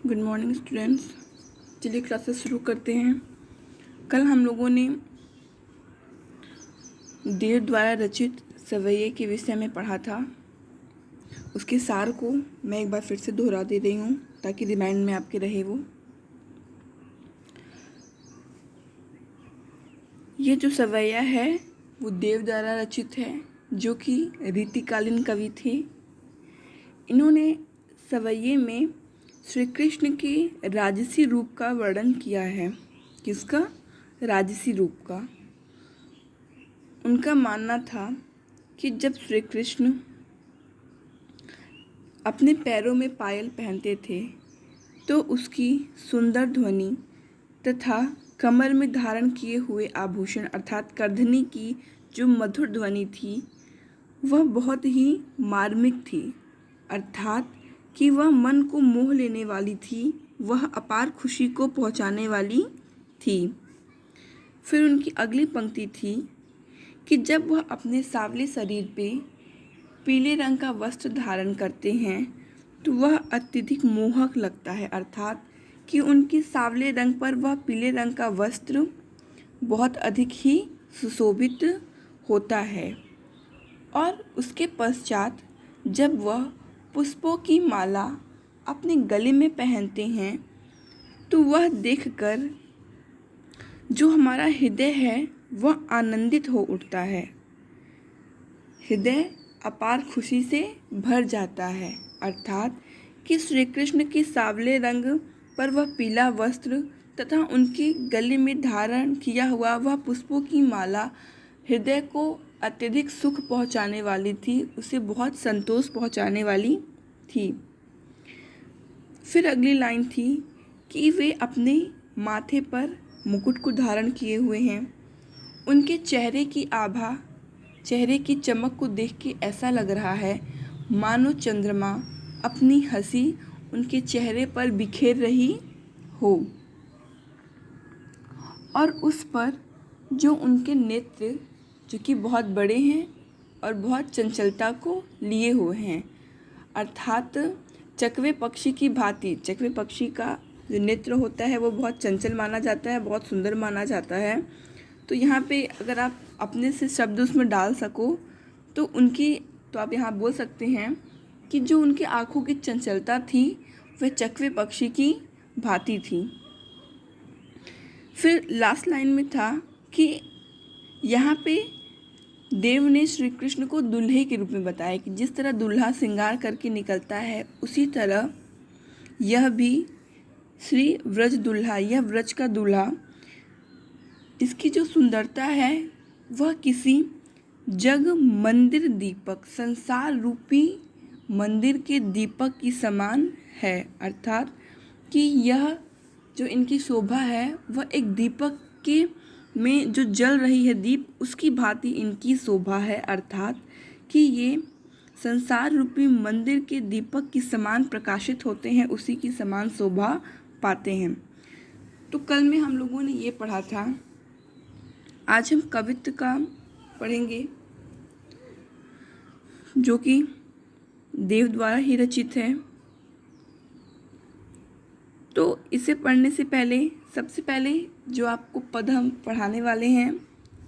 Good morning students. चलिए classes शुरू करते हैं। कल हम लोगों ने देव द्वारा रचित सवैये के विषय में पढ़ा था। उसके सार को मैं एक बार फिर से दोहरा दे रही हूँ ताकि रिमाइंड में आपके रहे वो। ये जो सवैया है वो देव द्वारा रचित है, जो कि रीतिकालीन कवि थे। इन्होंने सवैये में श्री कृष्ण के राजसी रूप का वर्णन किया है। किसका? राजसी रूप का। उनका मानना था कि जब श्री कृष्ण अपने पैरों में पायल पहनते थे तो उसकी सुंदर ध्वनि तथा कमर में धारण किए हुए आभूषण अर्थात करधनी की जो मधुर ध्वनि थी वह बहुत ही मार्मिक थी, अर्थात कि वह मन को मोह लेने वाली थी, वह अपार खुशी को पहुंचाने वाली थी। फिर उनकी अगली पंक्ति थी कि जब वह अपने सांवले शरीर पे पीले रंग का वस्त्र धारण करते हैं तो वह अत्यधिक मोहक लगता है, अर्थात कि उनके सांवले रंग पर वह पीले रंग का वस्त्र बहुत अधिक ही सुशोभित होता है। और उसके पश्चात जब वह पुष्पों की माला अपने गले में पहनते हैं तो वह देखकर जो हमारा हृदय है वह आनंदित हो उठता है, हृदय अपार खुशी से भर जाता है, अर्थात कि श्री कृष्ण के सांवले रंग पर वह पीला वस्त्र तथा उनके गले में धारण किया हुआ वह पुष्पों की माला हृदय को अत्यधिक सुख पहुंचाने वाली थी, उसे बहुत संतोष पहुंचाने वाली थी। फिर अगली लाइन थी कि वे अपने माथे पर मुकुट को धारण किए हुए हैं। उनके चेहरे की आभा, चेहरे की चमक को देख के ऐसा लग रहा है मानो चंद्रमा अपनी हंसी उनके चेहरे पर बिखेर रही हो और उस पर जो उनके नेत्र जो कि बहुत बड़े हैं और बहुत चंचलता को लिए हुए हैं, अर्थात चकवे पक्षी की भांति। चकवे पक्षी का जो नेत्र होता है वो बहुत चंचल माना जाता है, बहुत सुंदर माना जाता है। तो यहाँ पे अगर आप अपने से शब्द उसमें डाल सको तो आप यहाँ बोल सकते हैं कि जो उनकी आँखों की चंचलता थी वह चकवे पक्षी की भांति थी। फिर लास्ट लाइन में था कि यहाँ पे देव ने श्री कृष्ण को दूल्हे के रूप में बताया कि जिस तरह दूल्हा श्रृंगार करके निकलता है उसी तरह यह भी श्री व्रज दूल्हा, यह व्रज का दूल्हा, इसकी जो सुंदरता है वह किसी जग मंदिर दीपक, संसार रूपी मंदिर के दीपक की समान है, अर्थात कि यह जो इनकी शोभा है वह एक दीपक के में जो जल रही है दीप उसकी भांति इनकी शोभा है, अर्थात कि ये संसार रूपी मंदिर के दीपक की समान प्रकाशित होते हैं, उसी की समान शोभा पाते हैं। तो कल में हम लोगों ने ये पढ़ा था। आज हम कवित्व का पढ़ेंगे जो कि देव द्वारा ही रचित है। तो इसे पढ़ने से पहले सबसे पहले जो आपको पद हम पढ़ाने वाले हैं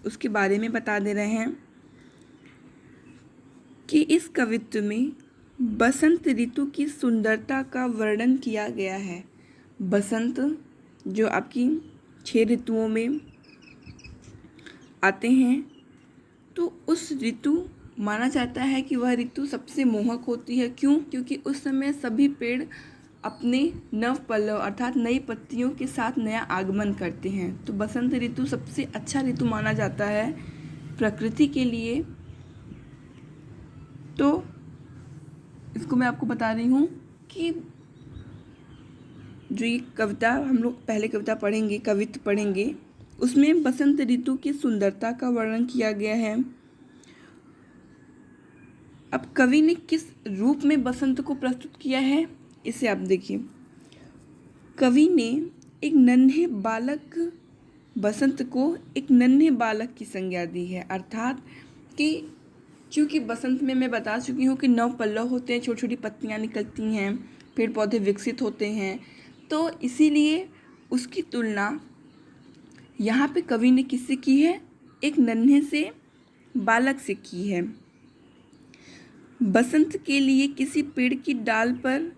उसके बारे में बता दे रहे हैं कि इस कवित्व में बसंत ऋतु की सुंदरता का वर्णन किया गया है। बसंत जो आपकी 6 ऋतुओं में आते हैं, तो उस ऋतु माना जाता है कि वह ऋतु सबसे मोहक होती है। क्यों? क्योंकि उस समय सभी पेड़ अपने नव पल्लव अर्थात नई पत्तियों के साथ नया आगमन करते हैं। तो बसंत ऋतु सबसे अच्छा ऋतु माना जाता है प्रकृति के लिए। तो इसको मैं आपको बता रही हूँ कि जो ये कविता हम लोग पहले कविता पढ़ेंगे, कवित्व पढ़ेंगे, उसमें बसंत ऋतु की सुंदरता का वर्णन किया गया है। अब कवि ने किस रूप में बसंत को प्रस्तुत किया है इसे आप देखिए। कवि ने एक नन्हे बालक बसंत को एक नन्हे बालक की संज्ञा दी है, अर्थात कि क्योंकि बसंत में मैं बता चुकी हूँ कि नव पल्लव होते हैं, छोटी छोटी पत्तियाँ निकलती हैं, पेड़ पौधे विकसित होते हैं, तो इसीलिए उसकी तुलना यहाँ पे कवि ने किससे की है? एक नन्हे से बालक से की है। बसंत के लिए किसी पेड़ की डाल पर,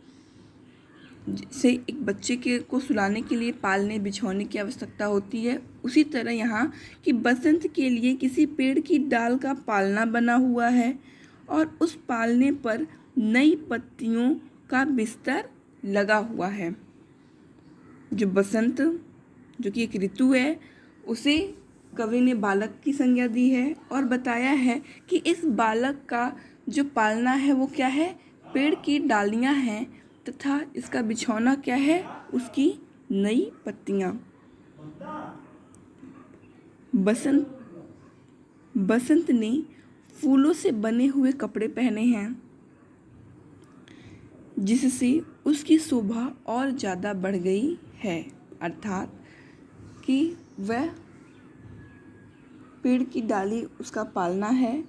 जैसे एक बच्चे के को सुलाने के लिए पालने बिछौने की आवश्यकता होती है, उसी तरह यहाँ कि बसंत के लिए किसी पेड़ की डाल का पालना बना हुआ है और उस पालने पर नई पत्तियों का बिस्तर लगा हुआ है। जो बसंत, जो कि एक ऋतु है, उसे कवि ने बालक की संज्ञा दी है और बताया है कि इस बालक का जो पालना है वो क्या है? पेड़ की डालियां हैं तथा इसका बिछौना क्या है? उसकी नई पत्तियां। बसंत ने फूलों से बने हुए कपड़े पहने हैं जिससे उसकी शोभा और ज़्यादा बढ़ गई है, अर्थात कि वह पेड़ की डाली उसका पालना है,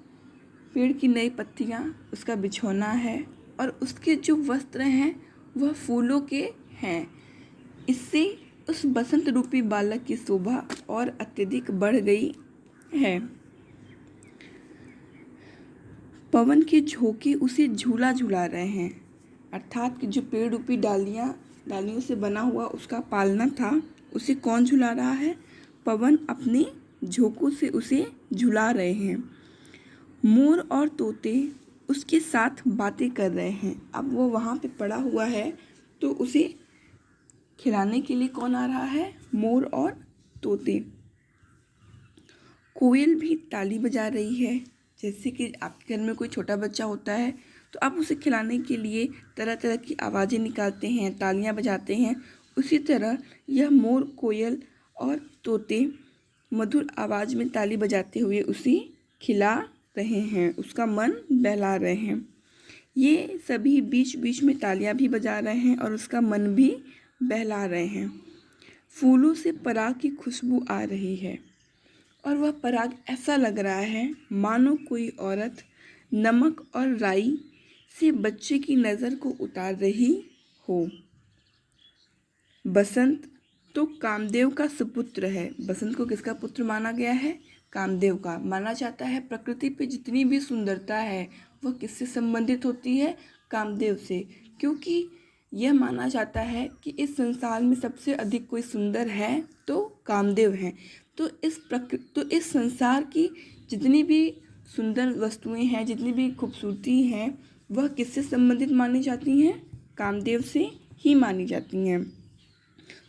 पेड़ की नई पत्तियाँ उसका बिछौना है और उसके जो वस्त्र हैं वह फूलों के हैं। इससे उस बसंत रूपी बालक की शोभा और अत्यधिक बढ़ गई है। पवन के झोंके उसे झूला झूला रहे हैं, अर्थात कि जो पेड़ रूपी डालियों से बना हुआ उसका पालना था, उसे कौन झुला रहा है? पवन अपने झोंकों से उसे झुला रहे हैं। मोर और तोते उसके साथ बातें कर रहे हैं। अब वो वहाँ पे पड़ा हुआ है तो उसे खिलाने के लिए कौन आ रहा है? मोर और तोते। कोयल भी ताली बजा रही है। जैसे कि आपके घर में कोई छोटा बच्चा होता है तो आप उसे खिलाने के लिए तरह तरह की आवाज़ें निकालते हैं, तालियां बजाते हैं। उसी तरह यह मोर, कोयल और तोते मधुर आवाज़ में ताली बजाते हुए उसे खिला रहे हैं, उसका मन बहला रहे हैं। ये सभी बीच बीच में तालियां भी बजा रहे हैं और उसका मन भी बहला रहे हैं। फूलों से पराग की खुशबू आ रही है और वह पराग ऐसा लग रहा है मानो कोई औरत नमक और राई से बच्चे की नज़र को उतार रही हो। बसंत तो कामदेव का सुपुत्र है। बसंत को किसका पुत्र माना गया है? कामदेव का। माना जाता है प्रकृति पे जितनी भी सुंदरता है वह किससे संबंधित होती है? कामदेव से, क्योंकि यह माना जाता है कि इस संसार में सबसे अधिक कोई सुंदर है तो कामदेव हैं। तो इस संसार की जितनी भी सुंदर वस्तुएं हैं, जितनी भी खूबसूरती हैं, वह किससे संबंधित मानी जाती हैं? कामदेव से ही मानी जाती हैं।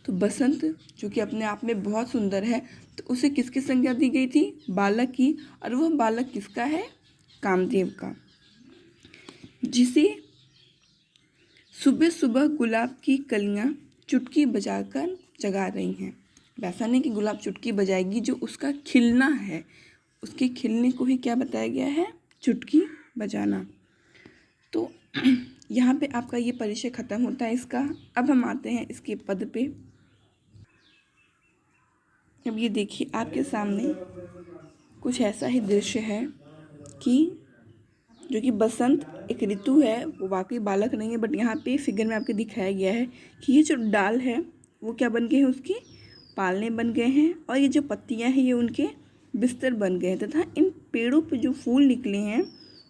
तो बसंत जो कि अपने आप में बहुत सुंदर है, तो उसे किसकी संज्ञा दी गई थी? बालक की। और वह बालक किसका है? कामदेव का। जिसे सुबह सुबह गुलाब की कलियां चुटकी बजाकर जगा रही हैं। वैसा नहीं कि गुलाब चुटकी बजाएगी, जो उसका खिलना है, उसके खिलने को ही क्या बताया गया है? चुटकी बजाना। तो यहाँ पे आपका ये परिचय खत्म होता है इसका। अब हम आते हैं इसके पद पे। अब ये देखिए आपके सामने कुछ ऐसा ही दृश्य है कि जो कि बसंत एक ऋतु है, वो वाकई बालक नहीं है, बट यहाँ पे फिगर में आपके दिखाया गया है कि ये जो डाल है वो क्या बन गए हैं? उसके पालने बन गए हैं और ये जो पत्तियाँ हैं ये उनके बिस्तर बन गए हैं तथा इन पेड़ों पे जो फूल निकले हैं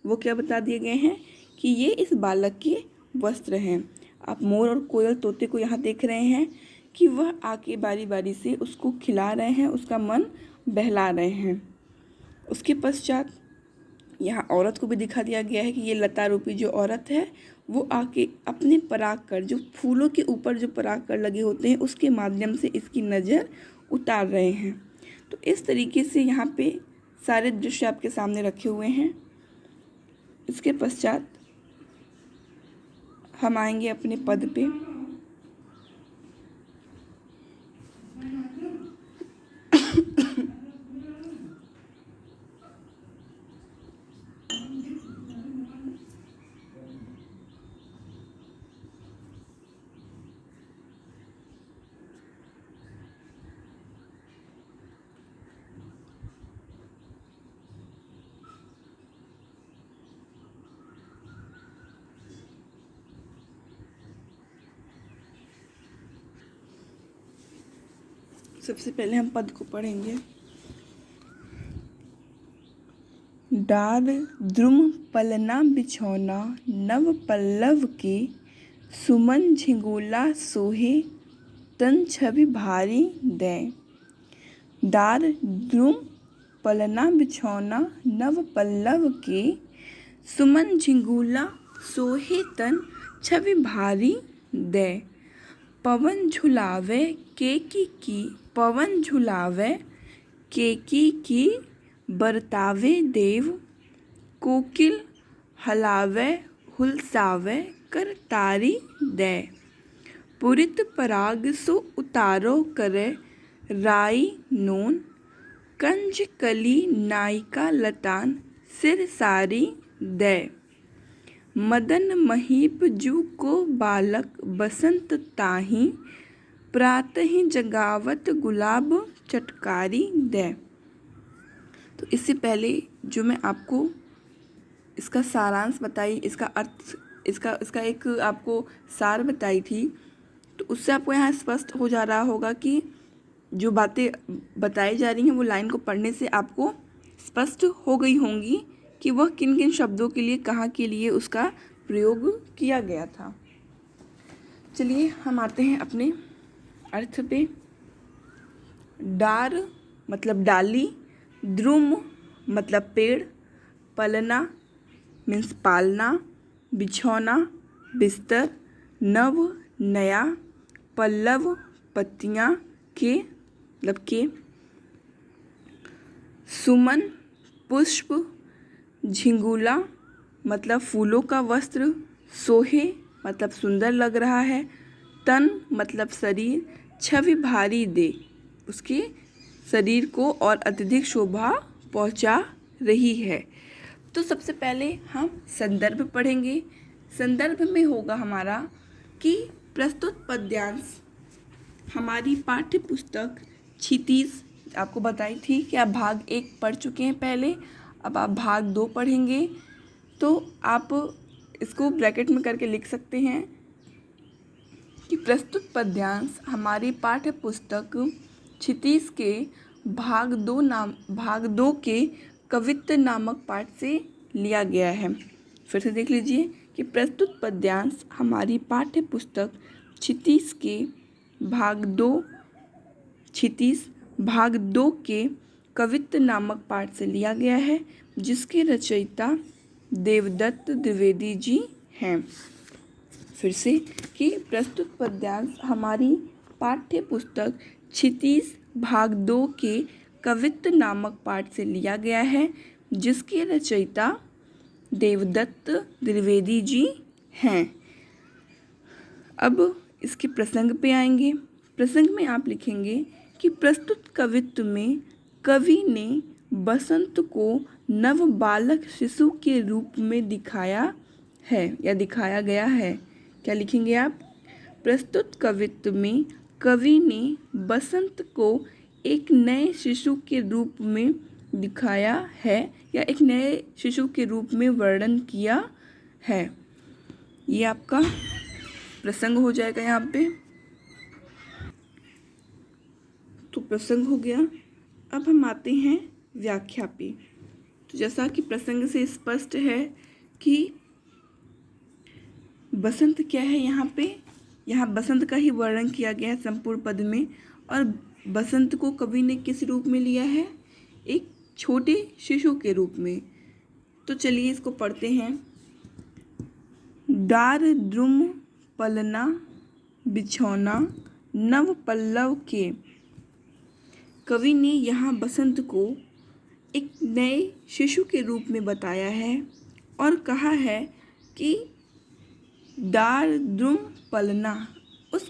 वो क्या बता दिए गए हैं कि ये इस बालक के वस्त्र हैं। आप मोर और कोयल तोते को यहाँ देख रहे हैं कि वह आके बारी बारी से उसको खिला रहे हैं, उसका मन बहला रहे हैं। उसके पश्चात यहाँ औरत को भी दिखा दिया गया है कि ये लता रूपी जो औरत है वो आके अपने परागकण, जो फूलों के ऊपर जो परागकण लगे होते हैं, उसके माध्यम से इसकी नज़र उतार रहे हैं। तो इस तरीके से यहाँ पे सारे दृश्य आपके सामने रखे हुए हैं। इसके पश्चात हम आएंगे अपने पद पे। सबसे पहले हम पद को पढ़ेंगे। डार द्रुम पलना बिछौना नव पल्लव के, सुमन झिंगुला सोहे तन छवि भारी दे। डार द्रुम पलना बिछौना नव पल्लव के, सुमन झिंगुला सोहे तन छवि भारी दे। पवन झुलावे की पवन झुलावे की बरतावे देव, कोकिल हलावे हुलसावे कर तारी दे। पुरित पराग सो उतारो करे राई नून, कंज कली नायिका लतान सिर सारी दे। मदन महीप जू को बालक बसंत ताही, प्रातहि जगावत गुलाब चटकारी दे। तो इससे पहले जो मैं आपको इसका सारांश बताई, इसका अर्थ, इसका एक आपको सार बताई थी, तो उससे आपको यहाँ स्पष्ट हो जा रहा होगा कि जो बातें बताई जा रही हैं वो लाइन को पढ़ने से आपको स्पष्ट हो गई होंगी कि वह किन किन शब्दों के लिए, कहाँ के लिए उसका प्रयोग किया गया था। चलिए हम आते हैं अपने अर्थ पे। डार मतलब डाली, द्रुम मतलब पेड़, पलना मीन्स पालना, बिछौना बिस्तर, नव नया, पल्लव पत्तियाँ के मतलब के, सुमन पुष्प, झिंगुला मतलब फूलों का वस्त्र, सोहे मतलब सुंदर लग रहा है, तन मतलब शरीर, छवि भारी दे उसके शरीर को और अत्यधिक शोभा पहुंचा रही है। तो सबसे पहले हम संदर्भ पढ़ेंगे। संदर्भ में होगा हमारा कि प्रस्तुत पद्यांश हमारी पाठ्य पुस्तक क्षितिज आपको बताई थी कि आप भाग 1 पढ़ चुके हैं पहले, अब आप भाग 2 पढ़ेंगे। तो आप इसको ब्रैकेट में करके लिख सकते हैं कि प्रस्तुत पद्यांश हमारी पाठ्य पुस्तक क्षितिज के भाग 2 के कवित्त नामक पाठ से लिया गया है। फिर से देख लीजिए कि प्रस्तुत पद्यांश हमारी पाठ्य पुस्तक क्षितिज के भाग 2 के कवित्त नामक पाठ से लिया गया है, जिसके रचयिता देवदत्त द्विवेदी जी हैं। फिर से कि प्रस्तुत पद्यांश हमारी पाठ्य पुस्तक क्षितिज भाग 2 के कवित्त नामक पाठ से लिया गया है, जिसके रचयिता देवदत्त द्विवेदी जी हैं। अब इसके प्रसंग पे आएंगे। प्रसंग में आप लिखेंगे कि प्रस्तुत कवित्व में कवि ने बसंत को नव बालक शिशु के रूप में दिखाया है या दिखाया गया है। क्या लिखेंगे आप? प्रस्तुत कवित्व में कवि ने बसंत को एक नए शिशु के रूप में दिखाया है या एक नए शिशु के रूप में वर्णन किया है। ये आपका प्रसंग हो जाएगा यहाँ पे। तो प्रसंग हो गया। अब हम आते हैं व्याख्या पे। तो जैसा कि प्रसंग से स्पष्ट है कि बसंत क्या है, यहाँ बसंत का ही वर्णन किया गया है संपूर्ण पद में। और बसंत को कवि ने किस रूप में लिया है? एक छोटे शिशु के रूप में। तो चलिए इसको पढ़ते हैं। डार द्रुम पलना बिछौना नव पल्लव के, कवि ने यहाँ बसंत को एक नए शिशु के रूप में बताया है और कहा है कि डार द्रुम पलना, उस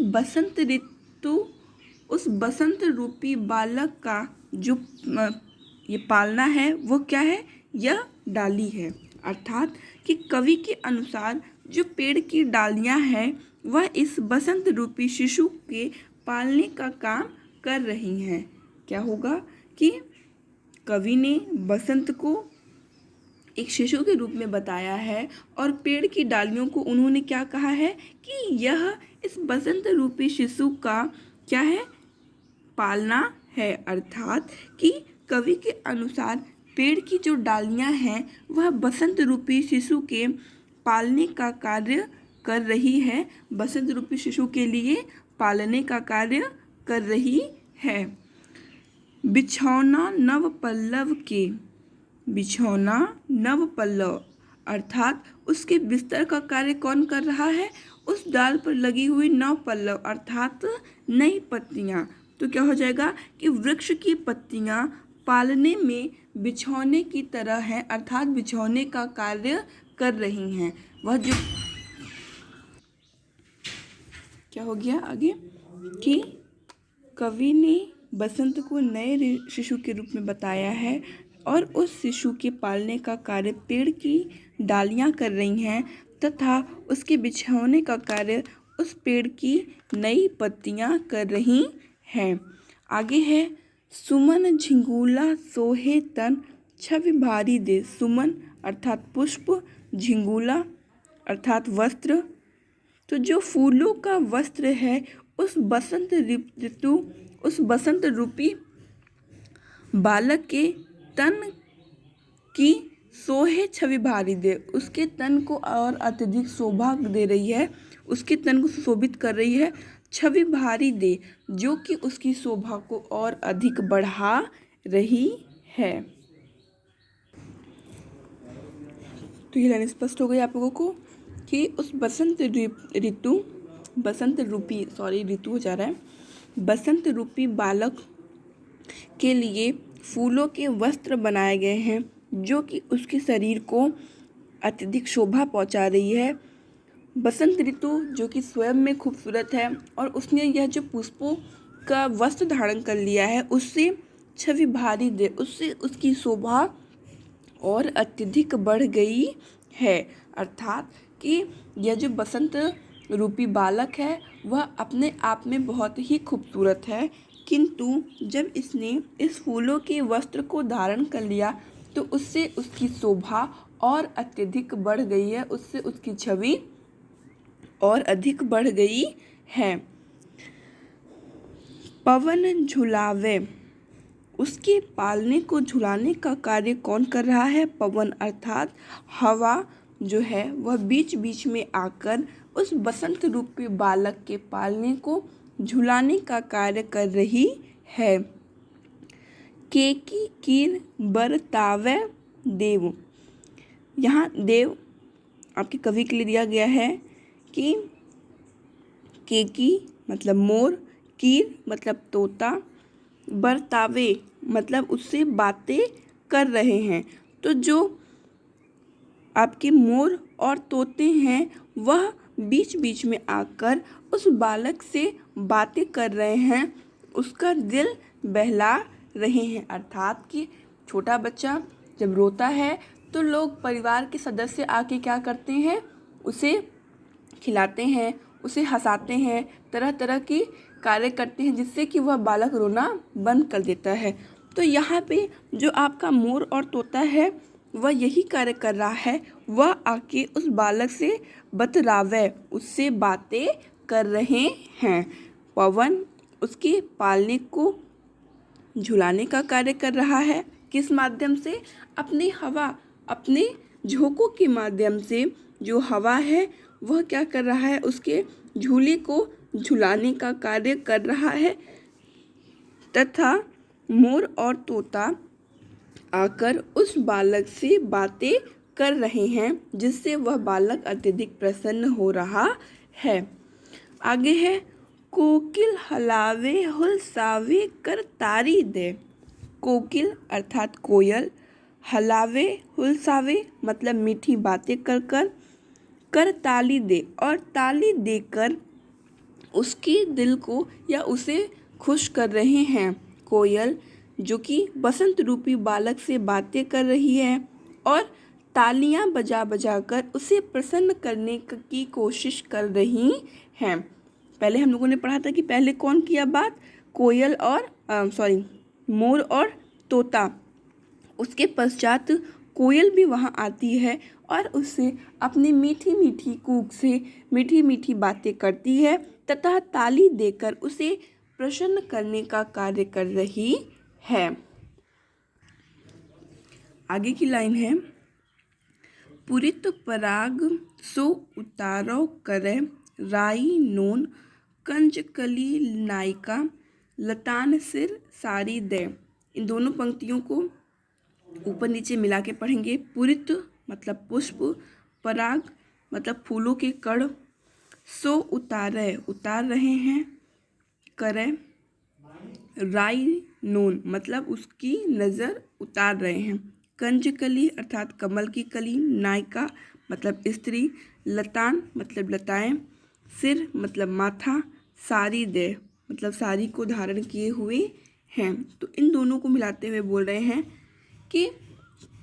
बसंत रूपी बालक का जो ये पालना है वो क्या है? यह डाली है। अर्थात कि कवि के अनुसार जो पेड़ की डालियां हैं वह इस बसंत रूपी शिशु के पालने का काम कर रही हैं। क्या होगा कि कवि ने बसंत को एक शिशु के रूप में बताया है और पेड़ की डालियों को उन्होंने क्या कहा है कि यह इस बसंत रूपी शिशु का क्या है? पालना है, अर्थात कि कवि के अनुसार पेड़ की जो डालियां हैं वह बसंत रूपी शिशु के पालने का कार्य कर रही है, बसंत रूपी शिशु के लिए पालने का कार्य कर रही है। बिछौना नव पल्लव के, बिछौना नव पल्लव अर्थात उसके बिस्तर का कार्य कौन कर रहा है? उस डाल पर लगी हुई नव पल्लव अर्थात नई पत्तियां। तो क्या हो जाएगा कि वृक्ष की पत्तियां पालने में बिछौने की तरह हैं, अर्थात बिछौने का कार्य कर रही हैं। वह जो क्या हो गया आगे कि कवि ने बसंत को नए शिशु के रूप में बताया है और उस शिशु के पालने का कार्य पेड़ की डालियां कर रही हैं तथा उसके बिछौने का कार्य उस पेड़ की नई पत्तियां कर रही हैं। आगे है सुमन झिंगुला सोहे तन छवि भारी दे। सुमन अर्थात पुष्प, झिंगुला अर्थात वस्त्र। तो जो फूलों का वस्त्र है उस बसंत ऋतु, उस बसंत रूपी बालक के तन की सोहे छवि भारी दे, उसके तन को और अत्यधिक शोभा दे रही है, उसके तन को सुशोभित कर रही है। छवि भारी दे जो कि उसकी शोभा को और अधिक बढ़ा रही है। तो ये लाइन स्पष्ट हो गई आप लोगों को कि उस बसंत ऋतु, बसंत रूपी ऋतु हो जा रहा है, बसंत रूपी बालक के लिए फूलों के वस्त्र बनाए गए हैं जो कि उसके शरीर को अत्यधिक शोभा पहुंचा रही है। बसंत ऋतु जो कि स्वयं में खूबसूरत है और उसने यह जो पुष्पों का वस्त्र धारण कर लिया है उससे छवि भारी दे, उससे उसकी शोभा और अत्यधिक बढ़ गई है। अर्थात कि यह जो बसंत रूपी बालक है वह अपने आप में बहुत ही खूबसूरत है, किंतु जब इसने इस फूलों के वस्त्र को धारण कर लिया तो उससे उसकी शोभा और अत्यधिक बढ़ गई है, उससे उसकी छवि और अधिक बढ़ गई है। पवन झुलावे, उसके पालने को झुलाने का कार्य कौन कर रहा है? पवन अर्थात हवा जो है वह बीच बीच में आकर उस बसंत रूपी बालक के पालने को झुलाने का कार्य कर रही है। केकी कीर बरतावे देव, यहाँ देव आपके कवि के लिए दिया गया है कि केकी मतलब मोर, कीर मतलब तोता, बरतावे मतलब उससे बातें कर रहे हैं। तो जो आपके मोर और तोते हैं वह बीच बीच में आकर उस बालक से बातें कर रहे हैं, उसका दिल बहला रहे हैं। अर्थात कि छोटा बच्चा जब रोता है तो लोग परिवार के सदस्य आके क्या करते हैं? उसे खिलाते हैं, उसे हंसाते हैं, तरह तरह की कार्य करते हैं जिससे कि वह बालक रोना बंद कर देता है। तो यहाँ पे जो आपका मोर और तोता है वह यही कार्य कर रहा है, वह आके उस बालक से बतरावे, उससे बातें कर रहे हैं। पवन उसके पालने को झुलाने का कार्य कर रहा है, किस माध्यम से? अपनी हवा, अपने झोंकों के माध्यम से जो हवा है वह क्या कर रहा है? उसके झूले को झुलाने का कार्य कर रहा है तथा मोर और तोता आकर उस बालक से बातें कर रहे हैं जिससे वह बालक अत्यधिक प्रसन्न हो रहा है। आगे है कोकिल हलावे हुलसावे कर तारी दे। कोकिल अर्थात कोयल, हलावे हुलसावे मतलब मीठी बातें कर ताली दे और ताली देकर उसके दिल को या उसे खुश कर रहे हैं। कोयल जो कि बसंत रूपी बालक से बातें कर रही है और तालियां बजा बजा कर उसे प्रसन्न करने की कोशिश कर रही हैं। पहले हम लोगों ने पढ़ा था कि पहले कौन किया बात? कोयल और मोर और तोता। उसके पश्चात कोयल भी वहाँ आती है और उससे अपनी मीठी मीठी कूक से मीठी मीठी बातें करती है तथा ताली देकर उसे प्रसन्न करने का कार्य कर रही है। आगे की लाइन है, पुरित पराग सो उतारो करे, राई नोन कंजकली नायिका, लतान सिर सारी दे। इन दोनों पंक्तियों को ऊपर नीचे मिला के पढ़ेंगे। पुरित मतलब पुष्प, पराग मतलब फूलों के कण, सो उतार रहे हैं, करे राई नोन मतलब उसकी नज़र उतार रहे हैं, कंजकली अर्थात कमल की कली, नायिका मतलब स्त्री, लतान मतलब लताएं, सिर मतलब माथा, सारी दे मतलब साड़ी को धारण किए हुए हैं। तो इन दोनों को मिलाते हुए बोल रहे हैं कि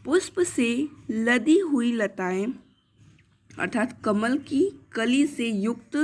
पुष्प से लदी हुई लताएं अर्थात कमल की कली से युक्त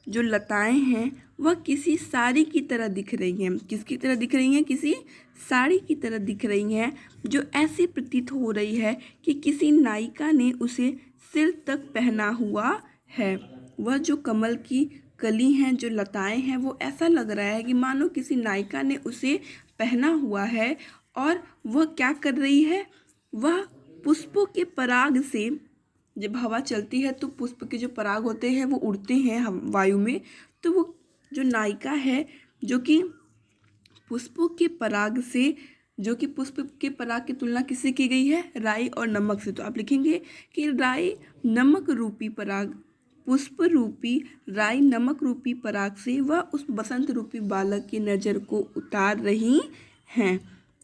जो लताएं हैं वह किसी साड़ी की तरह दिख रही हैं। किसकी तरह दिख रही हैं? किसी साड़ी की तरह दिख रही हैं, जो ऐसी प्रतीत हो रही है कि किसी नायिका ने उसे सिर तक पहना हुआ है। वह जो कमल की कली हैं, जो लताएं हैं, वो ऐसा लग रहा है कि मानो किसी नायिका ने उसे पहना हुआ है। और वह क्या कर रही है? वह पुष्पों के पराग से, जब हवा चलती है तो पुष्प के जो पराग होते हैं वो उड़ते हैं वायु में, तो वो जो नायिका है जो कि पुष्पों के पराग से, जो कि पुष्प के पराग की तुलना किससे की गई है? राई और नमक से। तो आप लिखेंगे कि राई नमक रूपी पराग, पुष्प रूपी राई नमक रूपी पराग से वह उस बसंत रूपी बालक की नज़र को उतार रही हैं।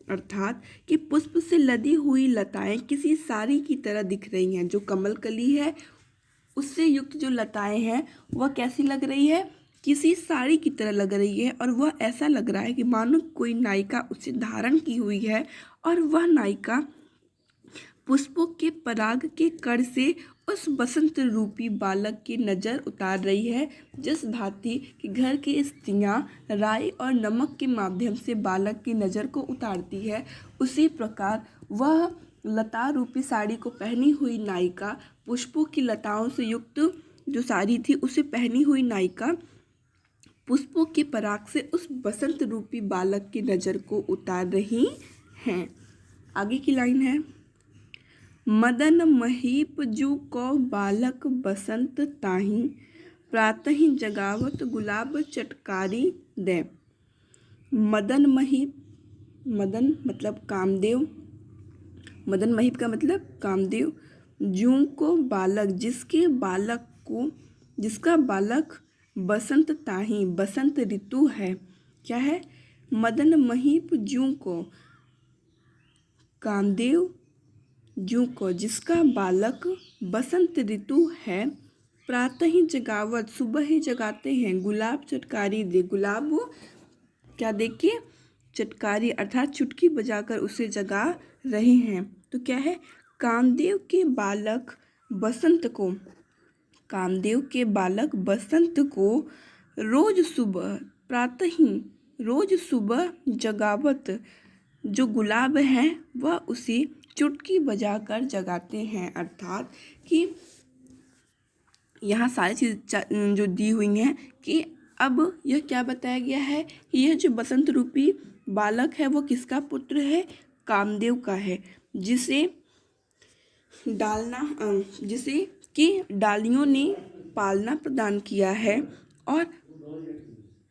अर्थात कि पुष्प से लदी हुई लताएं किसी साड़ी की तरह दिख रही हैं। जो कमल कली है उससे युक्त जो लताएं हैं वह कैसी लग रही है? किसी साड़ी की तरह लग रही है। और वह ऐसा लग रहा है कि मानो कोई नायिका उसे धारण की हुई है और वह नायिका पुष्पों के पराग के कण से उस बसंत रूपी बालक की नज़र उतार रही है। जिस भांति कि घर की स्त्रियां राई और नमक के माध्यम से बालक की नज़र को उतारती है, उसी प्रकार वह लता रूपी साड़ी को पहनी हुई नायिका, पुष्पों की लताओं से युक्त जो साड़ी थी उसे पहनी हुई नायिका पुष्पों के पराग से उस बसंत रूपी बालक की नज़र को उतार रही हैं। आगे की लाइन है, मदन महीप जू को बालक बसंत ताही, प्रातहि जगावत गुलाब चटकारी दे। मदन महीप, मदन मतलब कामदेव, मदन महीप का मतलब कामदेव, जू को बालक जिसका बालक बसंत ताही बसंत ऋतु है। क्या है? मदन महीप जू को कामदेव, जू को जिसका बालक बसंत ऋतु है, प्रातः ही जगावत सुबह ही जगाते हैं, गुलाब चटकारी दे, गुलाब क्या देखिए चटकारी अर्थात चुटकी बजाकर उसे जगा रहे हैं। तो क्या है? कामदेव के बालक बसंत को, कामदेव के बालक बसंत को रोज सुबह प्रातः ही रोज सुबह जगावत जो गुलाब है वह उसे चुटकी बजाकर जगाते हैं। अर्थात कि यहाँ सारी चीज़ जो दी हुई हैं कि अब यह क्या बताया गया है कि यह जो बसंत रूपी बालक है वो किसका पुत्र है? कामदेव का है, जिसे कि डालियों ने पालना प्रदान किया है और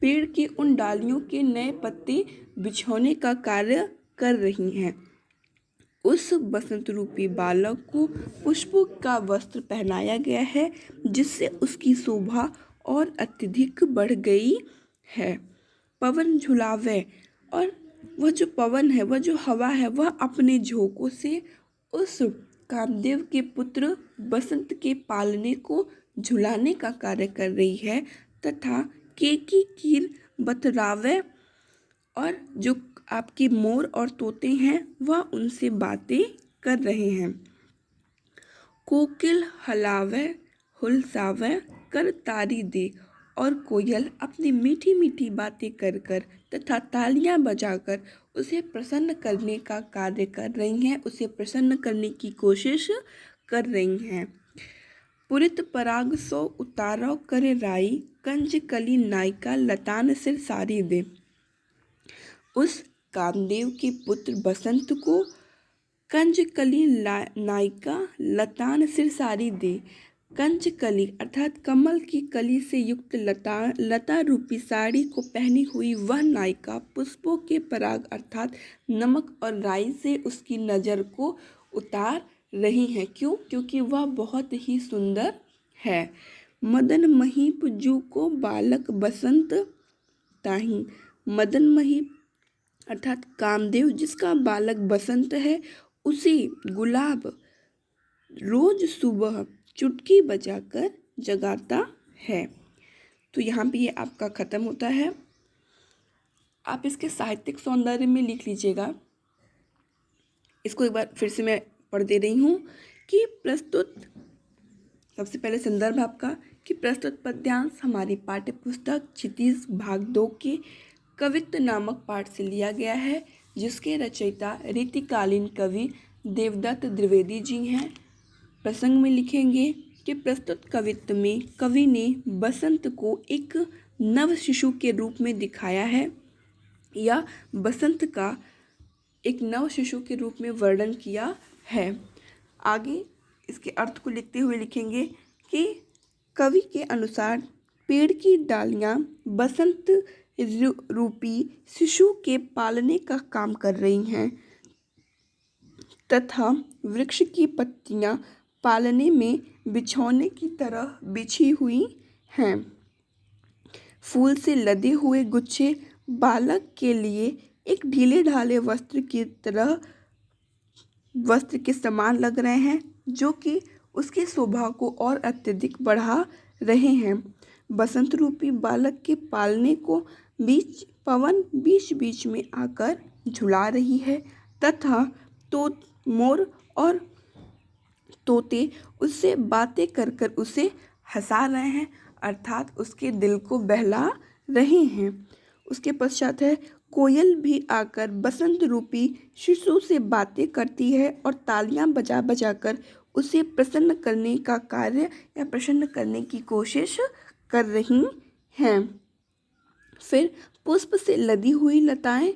पेड़ के उन डालियों के नए पत्ते बिछोने का कार्य कर रही हैं। उस बसंत रूपी बालक को पुष्पों का वस्त्र पहनाया गया है, जिससे उसकी शोभा और अत्यधिक बढ़ गई है। पवन झुलावे, और वह जो पवन है, वह जो हवा है, वह अपने झोंकों से उस कामदेव के पुत्र बसंत के पालने को झुलाने का कार्य कर रही है। तथा केकी कीर बतरावे, और जो आपके मोर और तोते हैं वह उनसे बातें कर रहे हैं। कोकिल हलावे हुलसावे कर तारी दे, और कोयल अपनी मीठी मीठी बातें कर कर तथा तालियां बजाकर उसे प्रसन्न करने का कार्य कर रही हैं, उसे प्रसन्न करने की कोशिश कर रही हैं। पुरित पराग सो उतारो करे राई, कंज कली नायिका लतान सिर सारी दे। उस कामदेव के पुत्र बसंत को कंजकली नायिका लतान सिरसारी दे। कंजकली अर्थात कमल की कली से युक्त लता रूपी साड़ी को पहनी हुई वह नायिका पुष्पों के पराग अर्थात नमक और राई से उसकी नज़र को उतार रही हैं। क्यों? क्योंकि वह बहुत ही सुंदर है। मदन महीप जू को बालक बसंत ताही। मदन महीप अर्थात कामदेव जिसका बालक बसंत है, उसे गुलाब रोज सुबह चुटकी बजाकर जगाता है। तो यहाँ पे ये आपका ख़त्म होता है। आप इसके साहित्यिक सौंदर्य में लिख लीजिएगा। इसको एक बार फिर से मैं पढ़ दे रही हूँ कि प्रस्तुत, सबसे पहले संदर्भ आपका, कि प्रस्तुत पद्यांश हमारी पाठ्य पुस्तक क्षितिज भाग 2 के कवित्व नामक पाठ से लिया गया है, जिसके रचयिता रीतिकालीन कवि देवदत्त द्विवेदी जी हैं। प्रसंग में लिखेंगे कि प्रस्तुत कवित्व में कवि ने बसंत को एक नव शिशु के रूप में दिखाया है, या बसंत का एक नव शिशु के रूप में वर्णन किया है। आगे इसके अर्थ को लिखते हुए लिखेंगे कि कवि के अनुसार पेड़ की डालियाँ बसंत रूपी शिशु के पालने का काम कर रही हैं तथा वृक्ष की पत्तियां पालने में बिछौने की तरह बिछी हुई हैं। फूल से लदे हुए गुच्छे बालक के लिए एक ढीले ढाले वस्त्र के समान लग रहे हैं, जो कि उसकी शोभा को और अत्यधिक बढ़ा रहे हैं। बसंत रूपी बालक के पालने को पवन बीच बीच में आकर झुला रही है तथा मोर और तोते उससे बातें कर कर उसे हंसा रहे हैं, अर्थात उसके दिल को बहला रहे हैं। उसके पश्चात है, कोयल भी आकर बसंत रूपी शिशु से बातें करती है और तालियां बजा बजा कर उसे प्रसन्न करने का कार्य या प्रसन्न करने की कोशिश कर रही हैं। फिर पुष्प से लदी हुई लताएं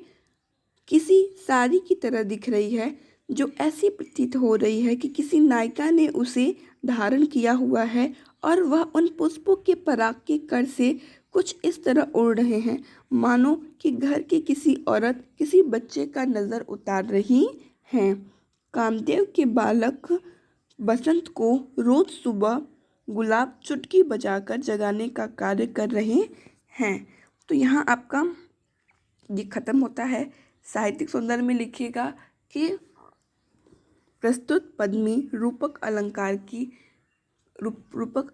किसी साड़ी की तरह दिख रही है, जो ऐसी प्रतीत हो रही है कि किसी नायिका ने उसे धारण किया हुआ है और वह उन पुष्पों के पराग के कण से कुछ इस तरह उड़ रहे हैं, मानो कि घर की किसी औरत किसी बच्चे का नज़र उतार रही हैं। कामदेव के बालक बसंत को रोज सुबह गुलाब चुटकी बजाकर जगाने का कार्य कर रहे हैं। तो यहाँ आपका ये खत्म होता है। साहित्यिक सौंदर्य में लिखिएगा कि प्रस्तुत पद में रूपक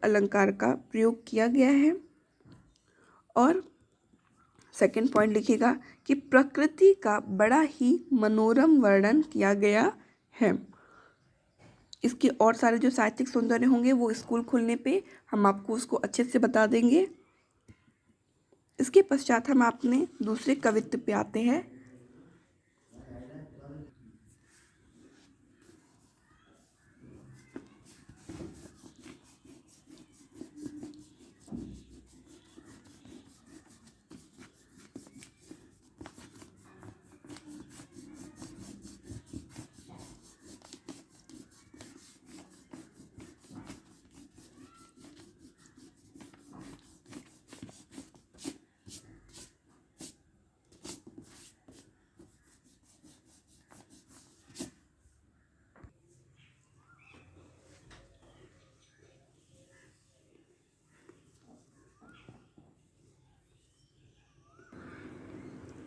अलंकार का प्रयोग किया गया है। और सेकंड पॉइंट लिखिएगा कि प्रकृति का बड़ा ही मनोरम वर्णन किया गया है। इसके और सारे जो साहित्यिक सौंदर्य होंगे वो स्कूल खुलने पे हम आपको उसको अच्छे से बता देंगे। इसके पश्चात हम अपने दूसरे कवित्व पे आते हैं।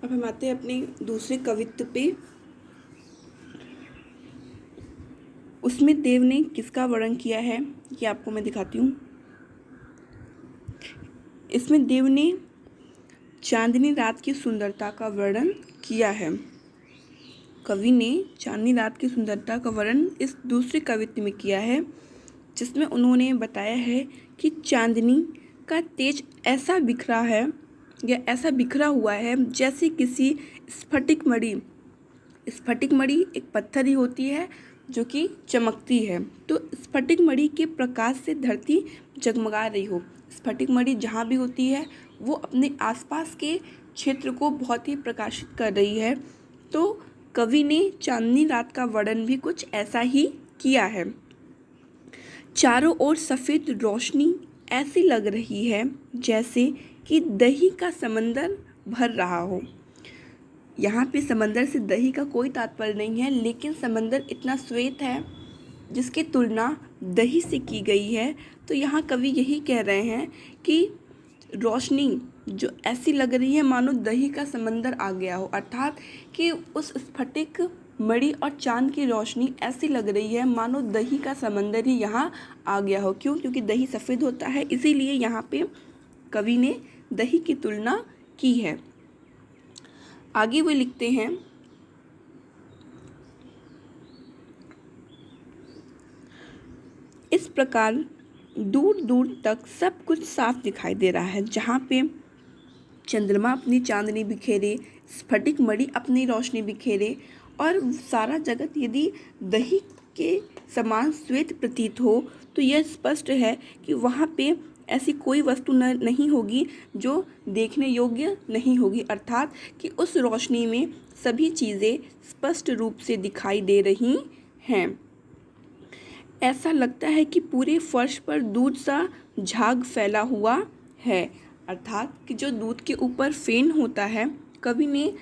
अब हम आते हैं अपने दूसरे कवित्व पे। उसमें देव ने किसका वर्णन किया है ये आपको मैं दिखाती हूँ। इसमें देव ने चांदनी रात की सुंदरता का वर्णन किया है। कवि ने चांदनी रात की सुंदरता का वर्णन इस दूसरे कवित्व में किया है, जिसमें उन्होंने बताया है कि चांदनी का तेज ऐसा बिखरा है या ऐसा बिखरा हुआ है जैसे किसी स्फटिक मणि एक पत्थर ही होती है जो कि चमकती है। तो स्फटिक मणि के प्रकाश से धरती जगमगा रही हो, स्फटिक मणि जहाँ भी होती है वो अपने आसपास के क्षेत्र को बहुत ही प्रकाशित कर रही है। तो कवि ने चांदनी रात का वर्णन भी कुछ ऐसा ही किया है। चारों ओर सफ़ेद रोशनी ऐसी लग रही है जैसे कि दही का समंदर भर रहा हो। यहाँ पे समंदर से दही का कोई तात्पर्य नहीं है, लेकिन समंदर इतना श्वेत है जिसकी तुलना दही से की गई है। तो यहाँ कवि यही कह रहे हैं कि रोशनी जो ऐसी लग रही है मानो दही का समंदर आ गया हो, अर्थात कि उस स्फटिक मणि और चांद की रोशनी ऐसी लग रही है मानो दही का समंदर ही यहाँ आ गया हो। क्यों? क्योंकि दही सफ़ेद होता है, इसीलिए यहाँ पे कवि ने दही की तुलना की है। आगे वो लिखते हैं, इस प्रकार दूर दूर तक सब कुछ साफ दिखाई दे रहा है। जहाँ पे चंद्रमा अपनी चांदनी बिखेरे, स्फटिक मणि अपनी रोशनी बिखेरे और सारा जगत यदि दही के समान श्वेत प्रतीत हो, तो यह स्पष्ट है कि वहाँ पे ऐसी कोई वस्तु नहीं होगी जो देखने योग्य नहीं होगी, अर्थात कि उस रोशनी में सभी चीज़ें स्पष्ट रूप से दिखाई दे रही हैं। ऐसा लगता है कि पूरे फर्श पर दूध सा झाग फैला हुआ है, अर्थात कि जो दूध के ऊपर फेन होता है, कवि ने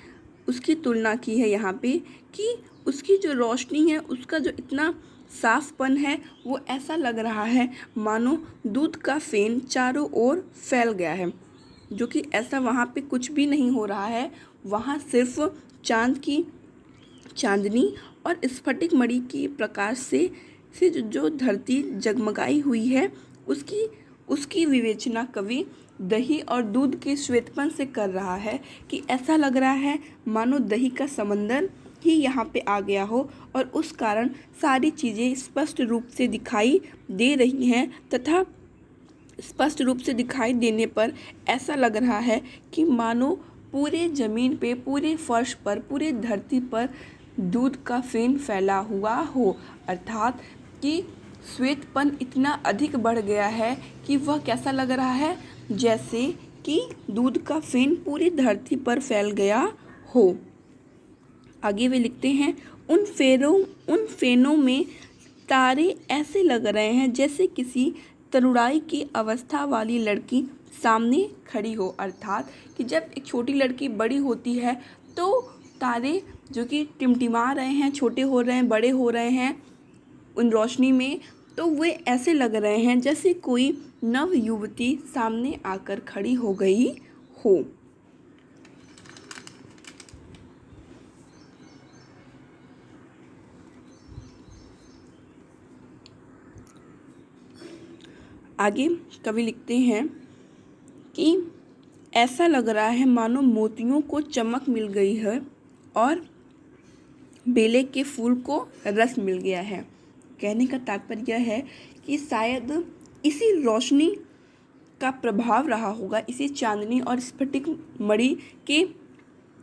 उसकी तुलना की है यहाँ पे कि उसकी जो रोशनी है उसका जो इतना साफपन है वो ऐसा लग रहा है मानो दूध का फेन चारों ओर फैल गया है, जो कि ऐसा वहाँ पे कुछ भी नहीं हो रहा है। वहाँ सिर्फ चांद की चांदनी और स्फटिक मणि की प्रकाश से जो धरती जगमगाई हुई है उसकी विवेचना कवि दही और दूध के श्वेतपन से कर रहा है कि ऐसा लग रहा है मानो दही का समंदर ही यहाँ पे आ गया हो और उस कारण सारी चीज़ें स्पष्ट रूप से दिखाई दे रही हैं, तथा स्पष्ट रूप से दिखाई देने पर ऐसा लग रहा है कि मानो पूरे ज़मीन पे, पूरे फर्श पर, पूरे धरती पर दूध का फेन फैला हुआ हो, अर्थात कि श्वेतपन इतना अधिक बढ़ गया है कि वह कैसा लग रहा है, जैसे कि दूध का फेन पूरी धरती पर फैल गया हो। आगे वे लिखते हैं, उन फेनों में तारे ऐसे लग रहे हैं जैसे किसी तरुणाई की अवस्था वाली लड़की सामने खड़ी हो, अर्थात कि जब एक छोटी लड़की बड़ी होती है तो तारे जो कि टिमटिमा रहे हैं, छोटे हो रहे हैं, बड़े हो रहे हैं उन रोशनी में, तो वे ऐसे लग रहे हैं जैसे कोई नव युवती सामने आकर खड़ी हो गई हो। आगे कवि लिखते हैं कि ऐसा लग रहा है मानो मोतियों को चमक मिल गई है और बेले के फूल को रस मिल गया है। कहने का तात्पर्य यह है कि शायद इसी रोशनी का प्रभाव रहा होगा, इसी चांदनी और स्फटिक मणि के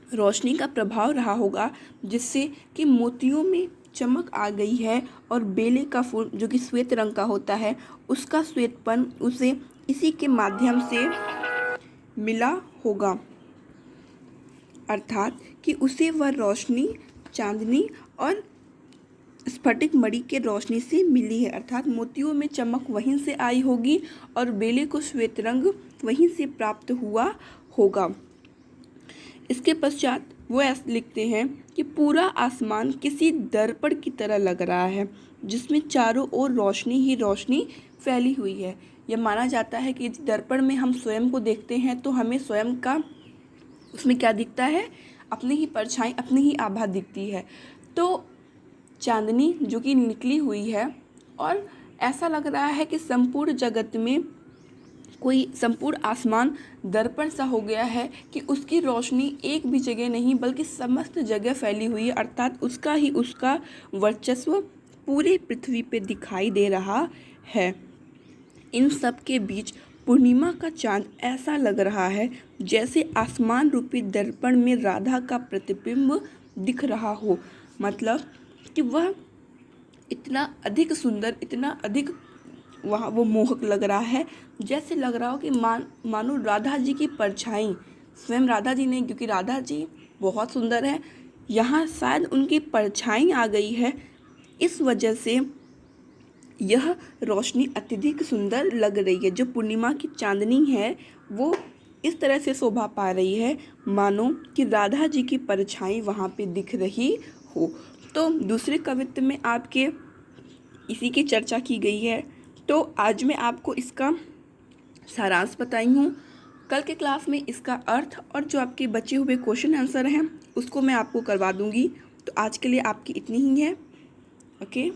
रोशनी का प्रभाव रहा होगा, जिससे कि मोतियों में चमक आ गई है और बेले का फूल जो कि श्वेत रंग का होता है उसका श्वेतपन उसे इसी के माध्यम से मिला होगा, अर्थात कि उसे वह रोशनी चांदनी और स्फटिक मणि के रोशनी से मिली है, अर्थात मोतियों में चमक वहीं से आई होगी और बेले को श्वेत रंग वहीं से प्राप्त हुआ होगा। इसके पश्चात वो ऐसे लिखते हैं कि पूरा आसमान किसी दर्पण की तरह लग रहा है जिसमें चारों ओर रोशनी ही रोशनी फैली हुई है। यह माना जाता है कि दर्पण में हम स्वयं को देखते हैं तो हमें स्वयं का उसमें क्या दिखता है, अपनी ही परछाई, अपनी ही आभा दिखती है। तो चांदनी जो कि निकली हुई है और ऐसा लग रहा है कि संपूर्ण जगत में कोई संपूर्ण आसमान दर्पण सा हो गया है कि उसकी रोशनी एक भी जगह नहीं बल्कि समस्त जगह फैली हुई है, अर्थात उसका वर्चस्व पूरे पृथ्वी पे दिखाई दे रहा है। इन सब के बीच पूर्णिमा का चांद ऐसा लग रहा है जैसे आसमान रूपी दर्पण में राधा का प्रतिबिंब दिख रहा हो, मतलब कि वह इतना अधिक सुंदर, इतना अधिक वहाँ वो मोहक लग रहा है, जैसे लग रहा हो कि मानो राधा जी की परछाई स्वयं राधा जी ने, क्योंकि राधा जी बहुत सुंदर है, यहाँ शायद उनकी परछाई आ गई है, इस वजह से यह रोशनी अत्यधिक सुंदर लग रही है। जो पूर्णिमा की चांदनी है वो इस तरह से शोभा पा रही है मानो कि राधा जी की परछाई वहाँ पे दिख रही हो। तो दूसरे कवित्व में आपके इसी की चर्चा की गई है। तो आज मैं आपको इसका सारांश बताई हूँ। कल के क्लास में इसका अर्थ और जो आपके बचे हुए क्वेश्चन आंसर हैं उसको मैं आपको करवा दूँगी। तो आज के लिए आपकी इतनी ही है। ओके।